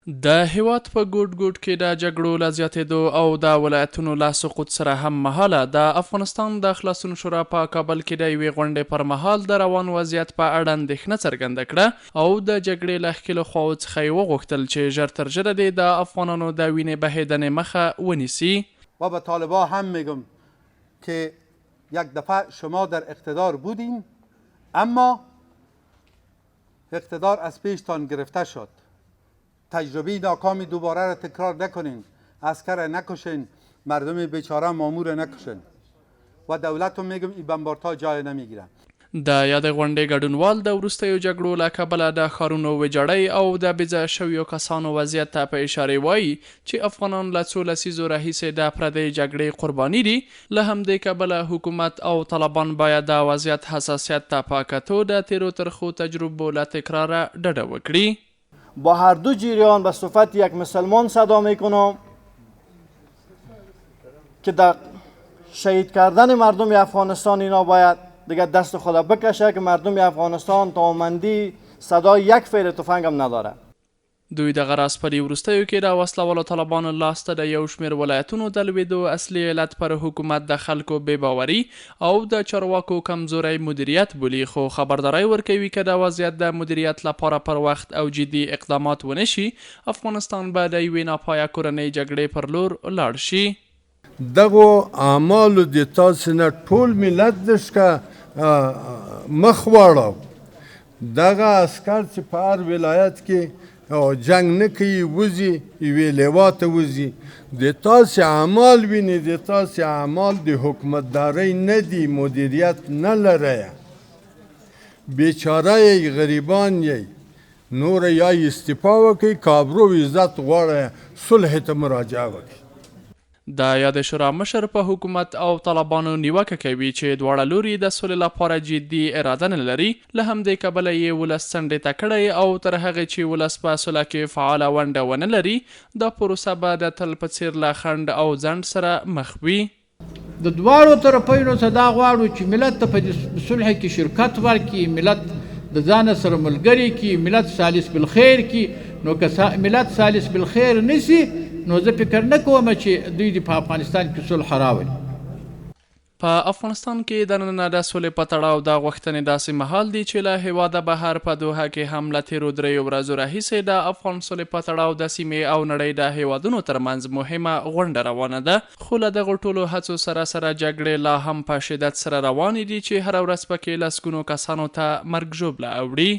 د هیواد په ګوټ ګوټ کې د جګړو له زیاتېدو او د ولایتونو له سقوط سره هم مهاله د افغانستان د خلاصون شورا په کابل کې د یوې غونډې پر مهال د روان وضعیت په اړه اندېښنه څرګنده کړه او د جګړې له ښکېلو خواوو څخه یې وغوښتل چې ژر تر ژره دې د افغانانو د وینې بهېدنې مخه ونیسي. و به طالبا هم میگم که یک دفعه شما در اقتدار بودین اما اقتدار از پیشتان گرفته شد. تجربه ناکامی دوباره را تکرار نکنین، عسکر نکشین، مردم بیچاره مامور نکشین و دولت رو میگم این بمبارتا جای نمیگیره. د یاد غونډې ګډونوال د وروستیو جګړو له کبله د ښارونو ویجاړۍ او د بېځایه شویو کسانو وضعیت ته په اشارې وایي چې افغانان له څو لسیزو راهیسې د پردۍ جګړې قرباني دي. له همدې کبله حکومت او طالبان باید د وضعیت حساسیت ته په کتو د تیرو ترخو تجربو له تکراره ډډه وکړي. با هر دو جریان به صفت یک مسلمان صدا میکنم که در شهید کردن مردم افغانستان اینا باید دیگه دست خود بکشه که مردم افغانستان تا اومندی صدای یک فعل تفنگ هم نداره. دوی دغه راز په دې وروستیو کې د وسلهوالو طالبانو لاسته د یو شمېر ولایتونو د لوېدو اصلي علت پر حکومت د خلکو بې باوري او د چارواکو کمزوری مدیریت بولي، خو خبرداری ورکوي که د وضعیت د مدیریت لپاره پر وخت او جدي اقدامات ونه شي افغانستان به د یوې ناپایه کورنۍ جګړې پر لور لاړ شي. دغو اعمالو د تاسې نه ټول ملت دشکه مخ واړو. دغه عسکر چې په هر ولایت کې جنگ نه کوي وځي یوې لیوا ته وځي، د تاسې اعمال ویني، د تاسې اعمال د حکومتدارۍ نه دي، مدیریت نه لرئ، بیچاره یې، غریبان یې، نور یا استعفا وکړئ، کابرو عزت غواړئ، صلح ته مراجعه وکړئ. د یاد شورا مشر په حکومت او طالبانو نیوکه کوي چې دواړه لوري د سولې لپاره جدي اراده نه لري. له همدې کبله یې ولس څنډې ته کړی او تر هغې چې ولس په سوله کې فعاله ونډه ونه لري دا پروسه به د تل په څېر له خنډ او ځنډ سره مخ وي. د دواړو طرفینو څخه دا غواړو چې ملت ته په صلح کې شرکت ورکړي، ملت د ځان سره ملګري کړي، ملت سالس بالخیر کړي. نو که ملت سالس بالخیر نشي نو زه فکر نه کوم چې دوی په افغانستان کې صلح راولي. په افغانستان کې د ننه د سولې په تړاو د غوښتنې داسې مهال دي چې له هېواده بهر په دوحه کې هم له تېرو 3 ورځو راهیسې د افغان سولې په تړاو د سیمې او نړۍ د هېوادونو ترمنځ مهمه غونډه روانه ده، خو له دغو ټولو هڅو سره جګړې لا هم په شدت سره روانې دي چې هره ورځ پکې لسګونو کسانو ته مرګ ژوبله اوړي.